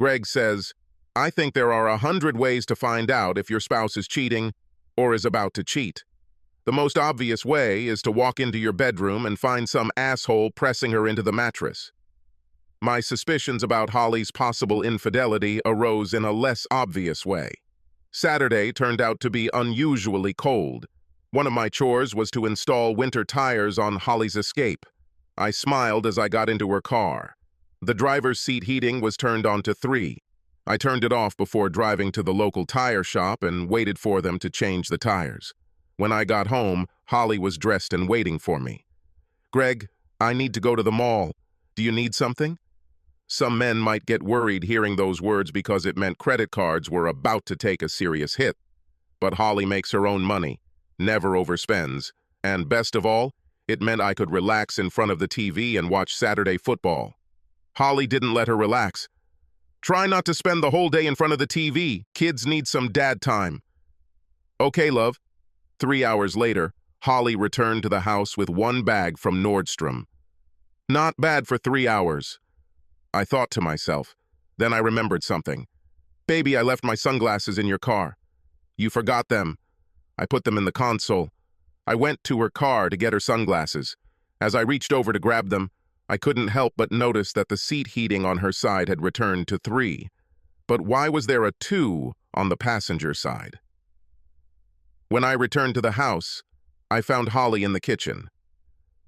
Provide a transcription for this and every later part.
Greg says, I think there are 100 ways to find out if your spouse is cheating or is about to cheat. The most obvious way is to walk into your bedroom and find some asshole pressing her into the mattress. My suspicions about Holly's possible infidelity arose in a less obvious way. Saturday turned out to be unusually cold. One of my chores was to install winter tires on Holly's Escape. I smiled as I got into her car. The driver's seat heating was turned on to 3. I turned it off before driving to the local tire shop and waited for them to change the tires. When I got home, Holly was dressed and waiting for me. Greg, I need to go to the mall. Do you need something? Some men might get worried hearing those words because it meant credit cards were about to take a serious hit. But Holly makes her own money, never overspends, and best of all, it meant I could relax in front of the TV and watch Saturday football. Holly didn't let her relax. Try not to spend the whole day in front of the TV. Kids need some dad time. Okay, love. 3 hours later, Holly returned to the house with one bag from Nordstrom. Not bad for 3 hours. I thought to myself. Then I remembered something. Baby, I left my sunglasses in your car. You forgot them. I put them in the console. I went to her car to get her sunglasses. As I reached over to grab them, I couldn't help but notice that the seat heating on her side had returned to 3. But why was there a 2 on the passenger side? When I returned to the house, I found Holly in the kitchen.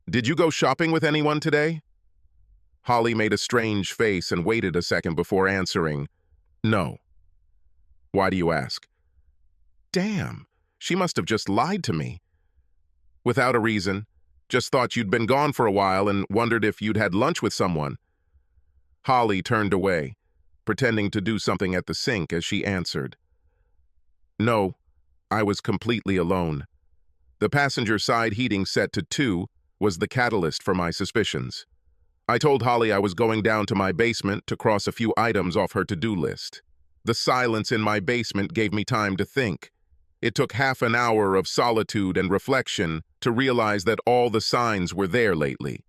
Did you go shopping with anyone today? Holly made a strange face and waited a second before answering, No. Why do you ask? Damn, she must have just lied to me. Without a reason, just thought you'd been gone for a while and wondered if you'd had lunch with someone. Holly turned away, pretending to do something at the sink as she answered. No, I was completely alone. The passenger side heating set to 2 was the catalyst for my suspicions. I told Holly I was going down to my basement to cross a few items off her to-do list. The silence in my basement gave me time to think. It took half an hour of solitude and reflection to realize that all the signs were there lately.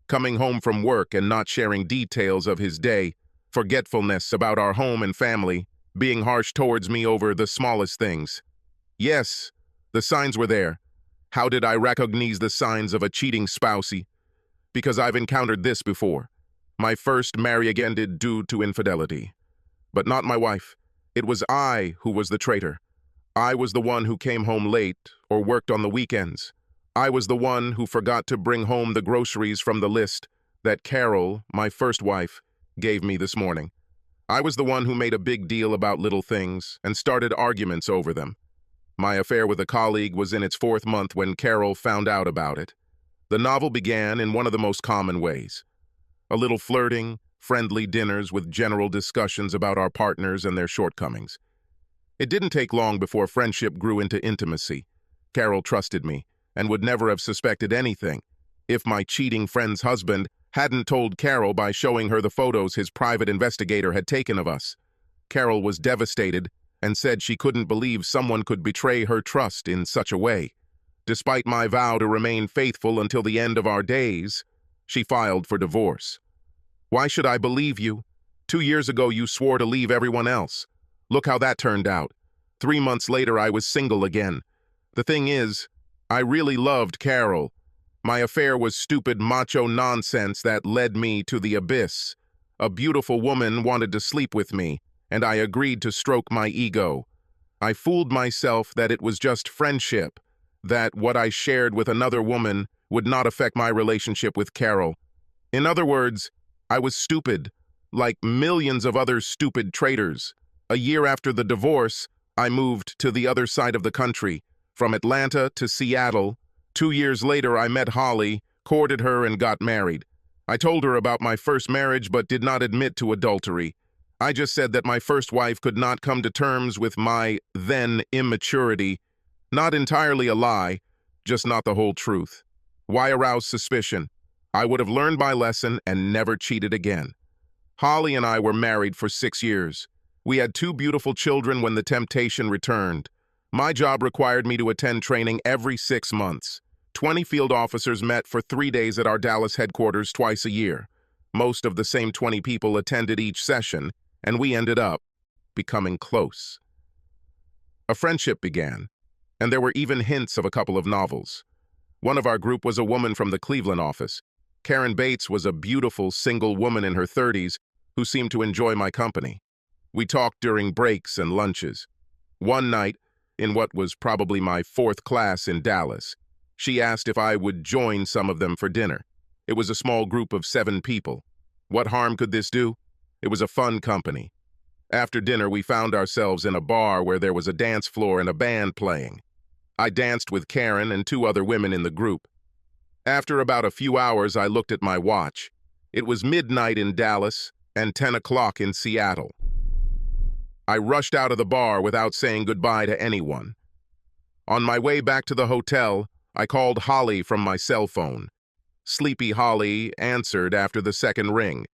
Coming home from work and not sharing details of his day, forgetfulness about our home and family, being harsh towards me over the smallest things. Yes, the signs were there. How did I recognize the signs of a cheating spousey? Because I've encountered this before. My first marry again did due to infidelity. But not my wife. It was I who was the traitor. I was the one who came home late or worked on the weekends. I was the one who forgot to bring home the groceries from the list that Carol, my first wife, gave me this morning. I was the one who made a big deal about little things and started arguments over them. My affair with a colleague was in its 4th month when Carol found out about it. The novel began in one of the most common ways. A little flirting, friendly dinners with general discussions about our partners and their shortcomings. It didn't take long before friendship grew into intimacy. Carol trusted me and would never have suspected anything if my cheating friend's husband hadn't told Carol by showing her the photos his private investigator had taken of us. Carol was devastated and said she couldn't believe someone could betray her trust in such a way. Despite my vow to remain faithful until the end of our days, she filed for divorce. Why should I believe you? 2 years ago you swore to leave everyone else. Look how that turned out. 3 months later I was single again. The thing is, I really loved Carol. My affair was stupid macho nonsense that led me to the abyss. A beautiful woman wanted to sleep with me, and I agreed to stroke my ego. I fooled myself that it was just friendship, that what I shared with another woman would not affect my relationship with Carol. In other words, I was stupid, like millions of other stupid traitors. A year after the divorce, I moved to the other side of the country, from Atlanta to Seattle. 2 years later, I met Holly, courted her, and got married. I told her about my first marriage but did not admit to adultery. I just said that my first wife could not come to terms with my then immaturity. Not entirely a lie, just not the whole truth. Why arouse suspicion? I would have learned my lesson and never cheated again. Holly and I were married for 6 years. We had 2 beautiful children when the temptation returned. My job required me to attend training every 6 months. 20 field officers met for 3 days at our Dallas headquarters twice a year. Most of the same 20 people attended each session, and we ended up becoming close. A friendship began, and there were even hints of a couple of novels. One of our group was a woman from the Cleveland office. Karen Bates was a beautiful single woman in her 30s who seemed to enjoy my company. We talked during breaks and lunches. One night, in what was probably my fourth class in Dallas, she asked if I would join some of them for dinner. It was a small group of 7 people. What harm could this do? It was a fun company. After dinner, we found ourselves in a bar where there was a dance floor and a band playing. I danced with Karen and 2 other women in the group. After about a few hours, I looked at my watch. It was midnight in Dallas and 10 o'clock in Seattle. I rushed out of the bar without saying goodbye to anyone. On my way back to the hotel, I called Holly from my cell phone. Sleepy Holly answered after the second ring.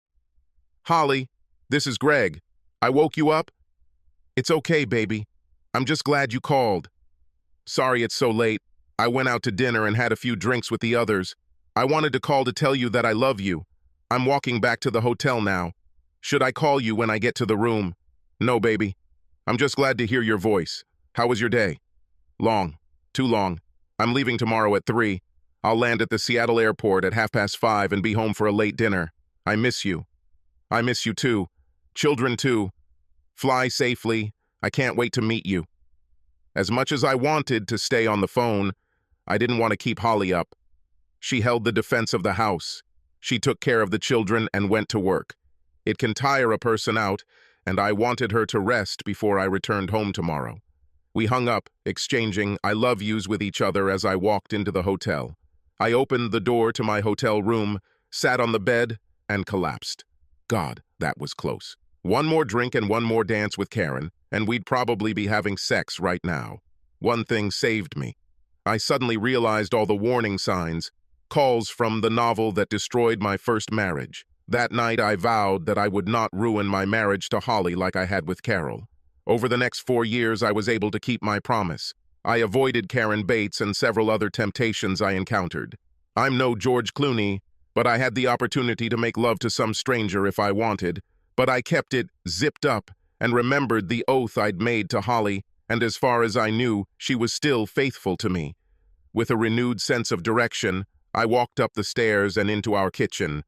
"Holly, this is Greg. I woke you up?" "It's okay, baby. I'm just glad you called." "Sorry it's so late. I went out to dinner and had a few drinks with the others. I wanted to call to tell you that I love you. I'm walking back to the hotel now. Should I call you when I get to the room?" "No, baby. I'm just glad to hear your voice. How was your day?" "Long. Too long. I'm leaving tomorrow at 3. I'll land at the Seattle airport at 5:30 and be home for a late dinner. I miss you." "I miss you too. Children too. Fly safely. I can't wait to meet you." As much as I wanted to stay on the phone, I didn't want to keep Holly up. She held the defense of the house. She took care of the children and went to work. It can tire a person out, and I wanted her to rest before I returned home tomorrow. We hung up, exchanging I love yous with each other as I walked into the hotel. I opened the door to my hotel room, sat on the bed, and collapsed. God, that was close. One more drink and one more dance with Karen, and we'd probably be having sex right now. One thing saved me. I suddenly realized all the warning signs, calls from the novel that destroyed my first marriage. That night I vowed that I would not ruin my marriage to Holly like I had with Carol. Over the next 4 years I was able to keep my promise. I avoided Karen Bates and several other temptations I encountered. I'm no George Clooney, but I had the opportunity to make love to some stranger if I wanted, but I kept it zipped up and remembered the oath I'd made to Holly, and as far as I knew, she was still faithful to me. With a renewed sense of direction, I walked up the stairs and into our kitchen.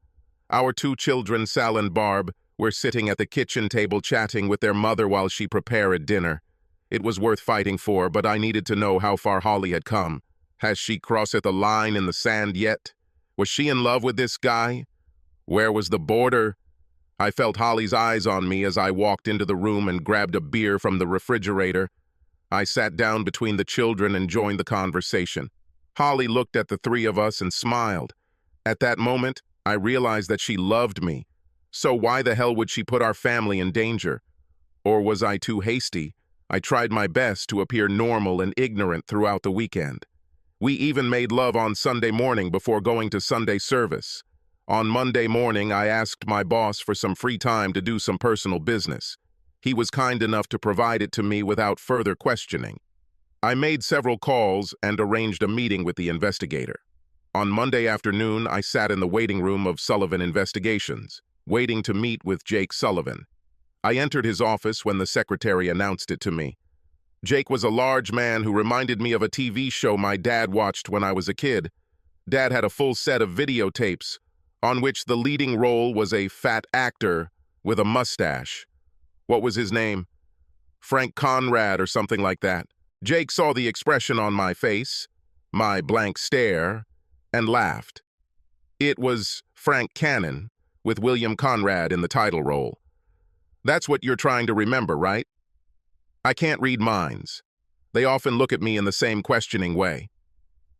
Our 2 children, Sal and Barb, were sitting at the kitchen table chatting with their mother while she prepared dinner. It was worth fighting for, but I needed to know how far Holly had come. Has she crossed the line in the sand yet? Was she in love with this guy? Where was the border? I felt Holly's eyes on me as I walked into the room and grabbed a beer from the refrigerator. I sat down between the children and joined the conversation. Holly looked at the 3 of us and smiled. At that moment, I realized that she loved me. So why the hell would she put our family in danger? Or was I too hasty? I tried my best to appear normal and ignorant throughout the weekend. We even made love on Sunday morning before going to Sunday service. On Monday morning, I asked my boss for some free time to do some personal business. He was kind enough to provide it to me without further questioning. I made several calls and arranged a meeting with the investigator. On Monday afternoon, I sat in the waiting room of Sullivan Investigations, waiting to meet with Jake Sullivan. I entered his office when the secretary announced it to me. Jake was a large man who reminded me of a TV show my dad watched when I was a kid. Dad had a full set of videotapes, on which the leading role was a fat actor with a mustache. What was his name? Frank Conrad or something like that. Jake saw the expression on my face, my blank stare, and laughed. It was Frank Cannon, with William Conrad in the title role. That's what you're trying to remember, right? I can't read minds. They often look at me in the same questioning way.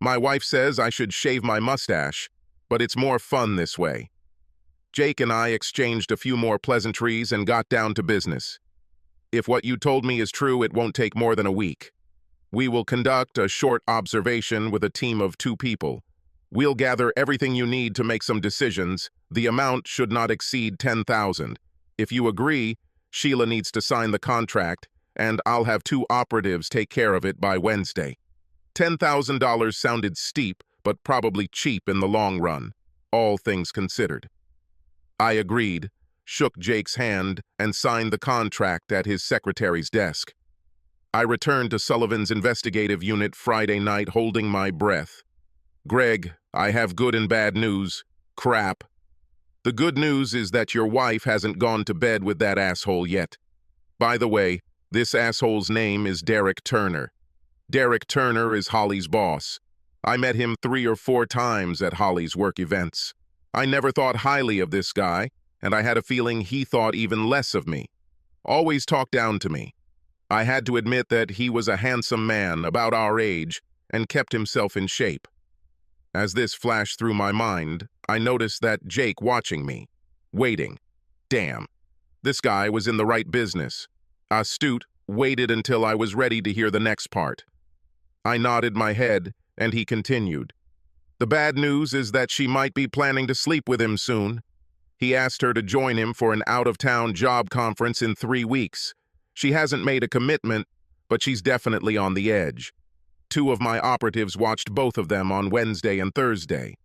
My wife says I should shave my mustache, but it's more fun this way. Jake and I exchanged a few more pleasantries and got down to business. If what you told me is true, it won't take more than a week. We will conduct a short observation with a team of 2 people. We'll gather everything you need to make some decisions. The amount should not exceed $10,000. If you agree, Sheila needs to sign the contract, and I'll have 2 operatives take care of it by Wednesday. $10,000 sounded steep, but probably cheap in the long run, all things considered. I agreed. shook Jake's hand, and signed the contract at his secretary's desk. I returned to Sullivan's investigative unit Friday night holding my breath. "Greg, I have good and bad news. Crap. The good news is that your wife hasn't gone to bed with that asshole yet. By the way, this asshole's name is Derek Turner. Derek Turner is Holly's boss. I met him 3 or 4 times at Holly's work events. I never thought highly of this guy, and I had a feeling he thought even less of me. Always talked down to me. I had to admit that he was a handsome man, about our age, and kept himself in shape. As this flashed through my mind, I noticed that Jake watching me, waiting. Damn, this guy was in the right business. Astute, waited until I was ready to hear the next part. I nodded my head, and he continued. The bad news is that she might be planning to sleep with him soon. He asked her to join him for an out-of-town job conference in 3 weeks. She hasn't made a commitment, but she's definitely on the edge. 2 of my operatives watched both of them on Wednesday and Thursday.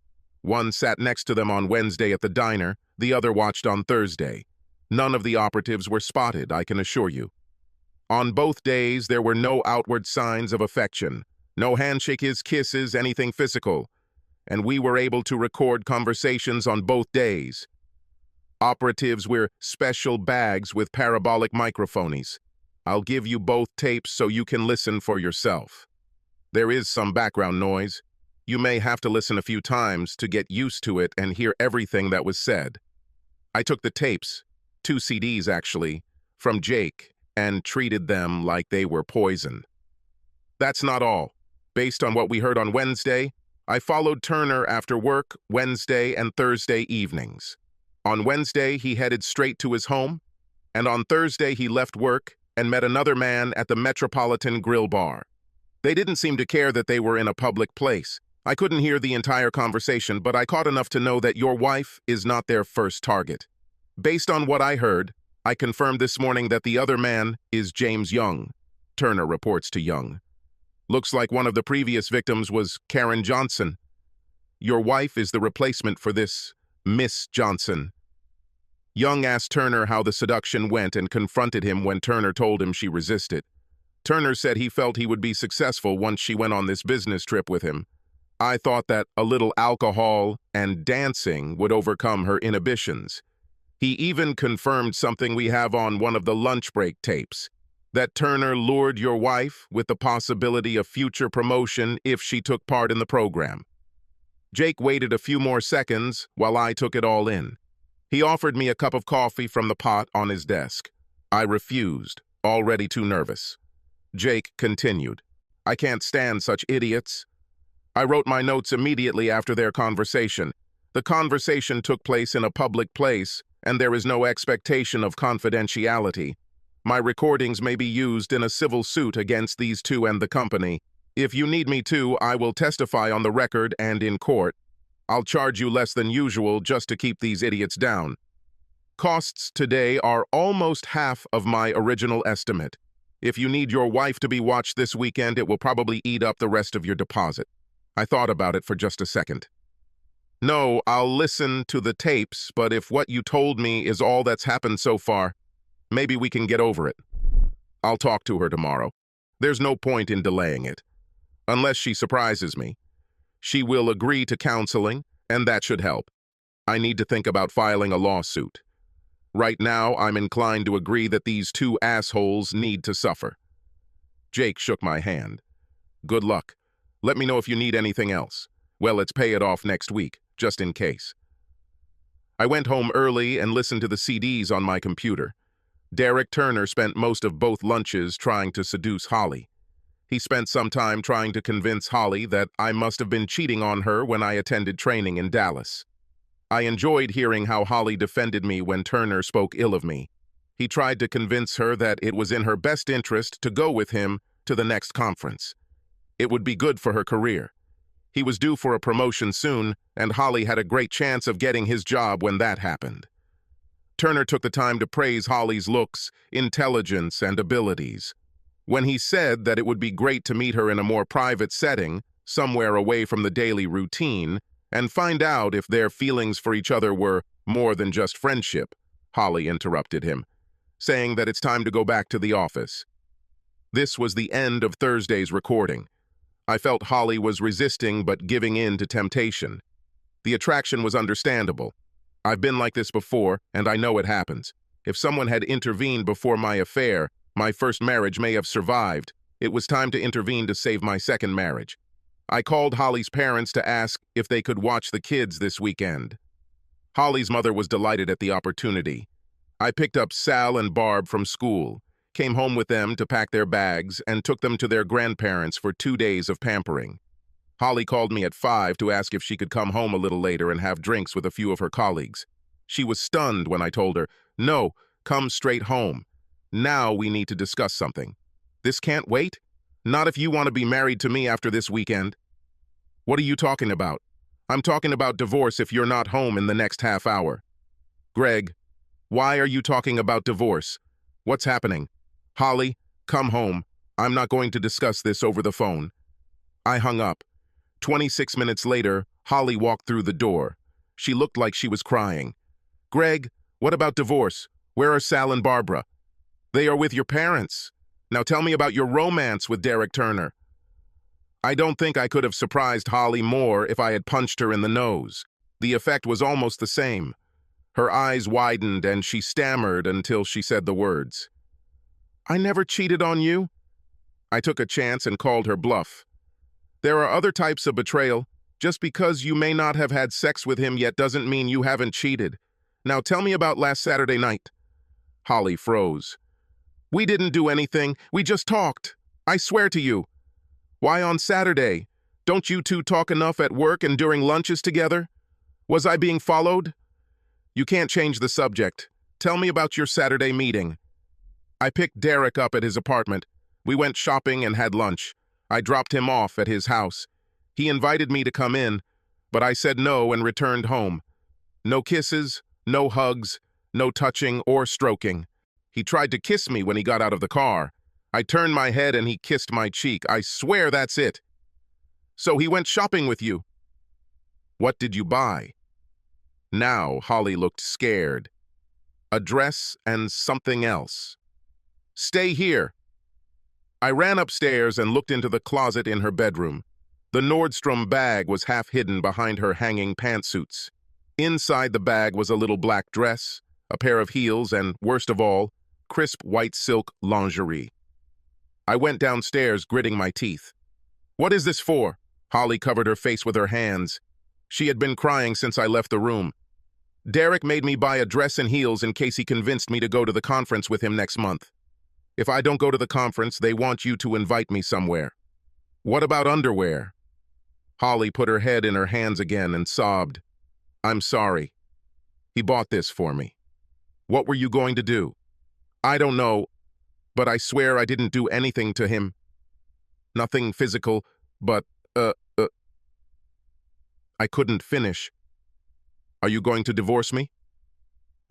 One sat next to them on Wednesday at the diner, the other watched on Thursday. None of the operatives were spotted, I can assure you. On both days, there were no outward signs of affection. No handshakes, kisses, anything physical. And we were able to record conversations on both days. Operatives wear special bags with parabolic microphones. I'll give you both tapes so you can listen for yourself. There is some background noise. You may have to listen a few times to get used to it and hear everything that was said. I took the tapes, 2 CDs actually, from Jake and treated them like they were poison. That's not all. Based on what we heard on Wednesday, I followed Turner after work Wednesday and Thursday evenings. On Wednesday, he headed straight to his home, and on Thursday he left work and met another man at the Metropolitan Grill Bar. They didn't seem to care that they were in a public place. I couldn't hear the entire conversation, but I caught enough to know that your wife is not their first target. Based on what I heard, I confirmed this morning that the other man is James Young. Turner reports to Young. Looks like one of the previous victims was Karen Johnson. Your wife is the replacement for this Miss Johnson. Young asked Turner how the seduction went and confronted him when Turner told him she resisted. Turner said he felt he would be successful once she went on this business trip with him. I thought that a little alcohol and dancing would overcome her inhibitions. He even confirmed something we have on one of the lunch break tapes, that Turner lured your wife with the possibility of future promotion if she took part in the program. Jake waited a few more seconds while I took it all in. He offered me a cup of coffee from the pot on his desk. I refused, already too nervous. Jake continued. I can't stand such idiots. I wrote my notes immediately after their conversation. The conversation took place in a public place, and there is no expectation of confidentiality. My recordings may be used in a civil suit against these 2 and the company. If you need me to, I will testify on the record and in court. I'll charge you less than usual just to keep these idiots down. Costs today are almost half of my original estimate. If you need your wife to be watched this weekend, it will probably eat up the rest of your deposit. I thought about it for just a second. No, I'll listen to the tapes, but if what you told me is all that's happened so far, maybe we can get over it. I'll talk to her tomorrow. There's no point in delaying it. Unless she surprises me. She will agree to counseling, and that should help. I need to think about filing a lawsuit. Right now, I'm inclined to agree that these 2 assholes need to suffer. Jake shook my hand. Good luck. Let me know if you need anything else. Well, let's pay it off next week, just in case. I went home early and listened to the CDs on my computer. Derek Turner spent most of both lunches trying to seduce Holly. He spent some time trying to convince Holly that I must have been cheating on her when I attended training in Dallas. I enjoyed hearing how Holly defended me when Turner spoke ill of me. He tried to convince her that it was in her best interest to go with him to the next conference. It would be good for her career. He was due for a promotion soon, and Holly had a great chance of getting his job when that happened. Turner took the time to praise Holly's looks, intelligence, and abilities. When he said that it would be great to meet her in a more private setting, somewhere away from the daily routine, and find out if their feelings for each other were more than just friendship, Holly interrupted him, saying that it's time to go back to the office. This was the end of Thursday's recording. I felt Holly was resisting but giving in to temptation. The attraction was understandable. I've been like this before, and I know it happens. If someone had intervened before my affair, my first marriage may have survived. It was time to intervene to save my second marriage. I called Holly's parents to ask if they could watch the kids this weekend. Holly's mother was delighted at the opportunity. I picked up Sal and Barb from school, came home with them to pack their bags, and took them to their grandparents for 2 days of pampering. Holly called me at 5 to ask if she could come home a little later and have drinks with a few of her colleagues. She was stunned when I told her, "No, come straight home. Now we need to discuss something. This can't wait? Not if you want to be married to me after this weekend." "What are you talking about?" "I'm talking about divorce if you're not home in the next half hour." "Greg, why are you talking about divorce? What's happening?" "Holly, come home. I'm not going to discuss this over the phone." I hung up. 26 minutes later, Holly walked through the door. She looked like she was crying. "Greg, what about divorce? Where are Sal and Barbara?" "They are with your parents. Now tell me about your romance with Derek Turner." I don't think I could have surprised Holly more if I had punched her in the nose. The effect was almost the same. Her eyes widened and she stammered until she said the words. "I never cheated on you." I took a chance and called her bluff. "There are other types of betrayal. Just because you may not have had sex with him yet doesn't mean you haven't cheated. Now tell me about last Saturday night." Holly froze. "We didn't do anything. We just talked. I swear to you." "Why on Saturday? Don't you two talk enough at work and during lunches together? Was I being followed?" "You can't change the subject. Tell me about your Saturday meeting." "I picked Derek up at his apartment. We went shopping and had lunch. I dropped him off at his house. He invited me to come in, but I said no and returned home. No kisses, no hugs, no touching or stroking. He tried to kiss me when he got out of the car. I turned my head and he kissed my cheek. I swear that's it." "So he went shopping with you?" "What did you buy?" Now Holly looked scared. "A dress and something else." "Stay here." I ran upstairs and looked into the closet in her bedroom. The Nordstrom bag was half hidden behind her hanging pantsuits. Inside the bag was a little black dress, a pair of heels, and, worst of all, crisp white silk lingerie. I went downstairs, gritting my teeth. "What is this for?" Holly covered her face with her hands. She had been crying since I left the room. "Derek made me buy a dress and heels in case he convinced me to go to the conference with him next month. If I don't go to the conference, they want you to invite me somewhere." "What about underwear?" Holly put her head in her hands again and sobbed. "I'm sorry. He bought this for me." "What were you going to do?" "I don't know, but I swear I didn't do anything to him. Nothing physical, but, I couldn't finish. "Are you going to divorce me?"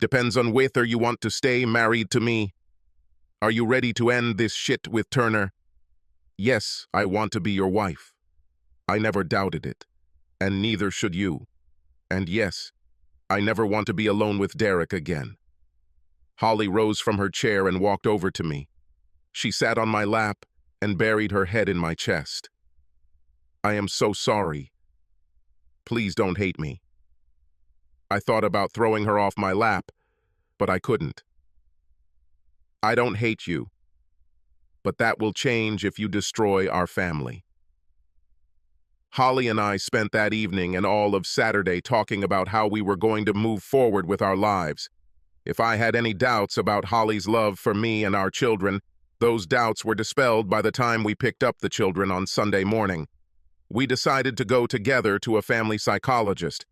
"Depends on whether you want to stay married to me." "Are you ready to end this shit with Turner?" "Yes, I want to be your wife." I never doubted it, and neither should you. And yes, I never want to be alone with Derek again. Holly rose from her chair and walked over to me. She sat on my lap and buried her head in my chest. "I am so sorry. Please don't hate me." I thought about throwing her off my lap, but I couldn't. "I don't hate you, but that will change if you destroy our family." Holly and I spent that evening and all of Saturday talking about how we were going to move forward with our lives. If I had any doubts about Holly's love for me and our children, those doubts were dispelled by the time we picked up the children on Sunday morning. We decided to go together to a family psychologist.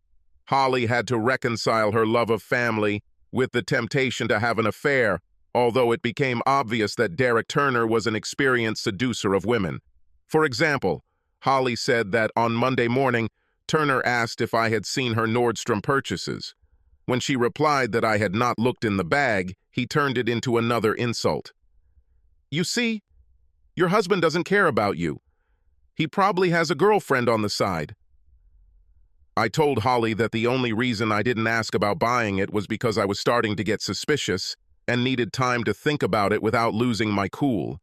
Holly had to reconcile her love of family with the temptation to have an affair, although it became obvious that Derek Turner was an experienced seducer of women. For example, Holly said that on Monday morning, Turner asked if I had seen her Nordstrom purchases. When she replied that I had not looked in the bag, he turned it into another insult. "You see, your husband doesn't care about you. He probably has a girlfriend on the side." I told Holly that the only reason I didn't ask about buying it was because I was starting to get suspicious and needed time to think about it without losing my cool.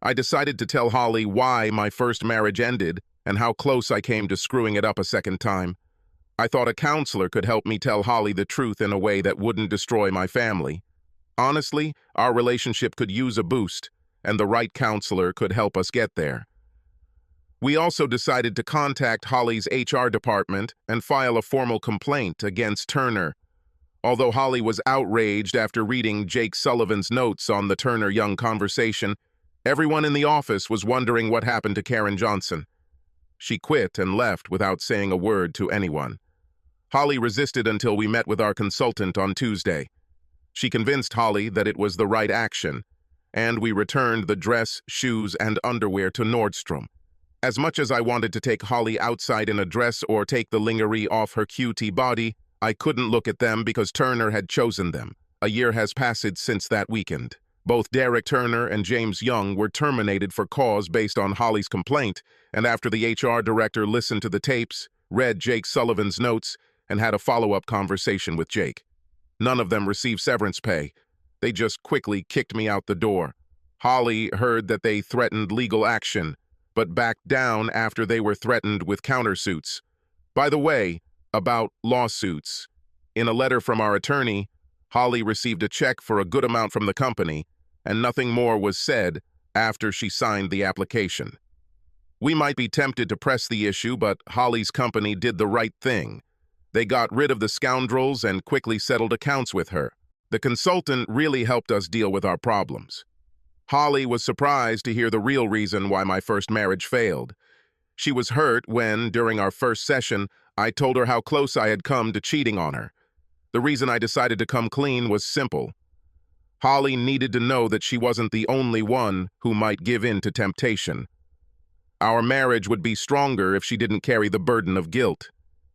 I decided to tell Holly why my first marriage ended and how close I came to screwing it up a second time. I thought a counselor could help me tell Holly the truth in a way that wouldn't destroy my family. Honestly, our relationship could use a boost, and the right counselor could help us get there. We also decided to contact Holly's HR department and file a formal complaint against Turner. Although Holly was outraged after reading Jake Sullivan's notes on the Turner-Young conversation, everyone in the office was wondering what happened to Karen Johnson. She quit and left without saying a word to anyone. Holly resisted until we met with our consultant on Tuesday. She convinced Holly that it was the right action, and we returned the dress, shoes, and underwear to Nordstrom. As much as I wanted to take Holly outside in a dress or take the lingerie off her cutie body, I couldn't look at them because Turner had chosen them. A year has passed since that weekend. Both Derek Turner and James Young were terminated for cause based on Holly's complaint, and after the HR director listened to the tapes, read Jake Sullivan's notes, and had a follow-up conversation with Jake. None of them received severance pay. They just quickly kicked me out the door. Holly heard that they threatened legal action, but backed down after they were threatened with countersuits. By the way, about lawsuits. In a letter from our attorney, Holly received a check for a good amount from the company, and nothing more was said after she signed the application. We might be tempted to press the issue, but Holly's company did the right thing. They got rid of the scoundrels and quickly settled accounts with her. The consultant really helped us deal with our problems. Holly was surprised to hear the real reason why my first marriage failed. She was hurt when, during our first session, I told her how close I had come to cheating on her. The reason I decided to come clean was simple. Holly needed to know that she wasn't the only one who might give in to temptation. Our marriage would be stronger if she didn't carry the burden of guilt.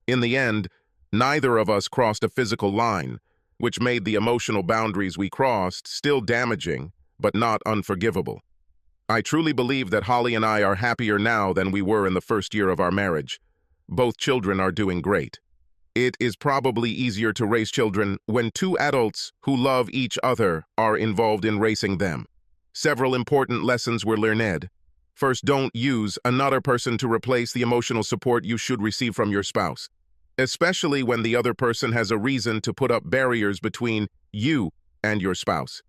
In the end, neither of us crossed a physical line, which made the emotional boundaries we crossed still damaging, but not unforgivable. I truly believe that Holly and I are happier now than we were in the first year of our marriage. Both children are doing great. It is probably easier to raise children when two adults who love each other are involved in raising them. Several important lessons were learned. First, don't use another person to replace the emotional support you should receive from your spouse, especially when the other person has a reason to put up barriers between you and your spouse.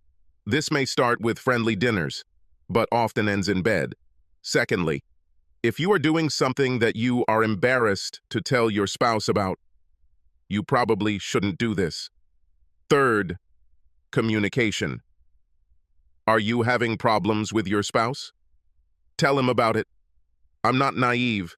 This may start with friendly dinners, but often ends in bed. Secondly, if you are doing something that you are embarrassed to tell your spouse about, you probably shouldn't do this. Third, communication. Are you having problems with your spouse? Tell him about it. I'm not naive.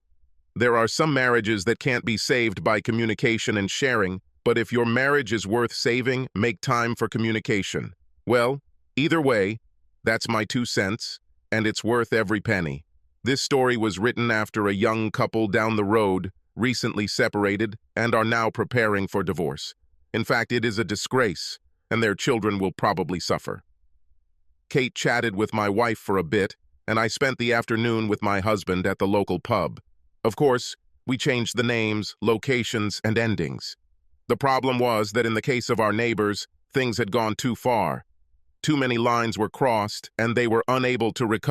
There are some marriages that can't be saved by communication and sharing, but if your marriage is worth saving, make time for communication. Well, either way, that's my 2 cents, and it's worth every penny. This story was written after a young couple down the road recently separated and are now preparing for divorce. In fact, it is a disgrace, and their children will probably suffer. Kate chatted with my wife for a bit, and I spent the afternoon with my husband at the local pub. Of course, we changed the names, locations, and endings. The problem was that in the case of our neighbors, things had gone too far. Too many lines were crossed, and they were unable to recover.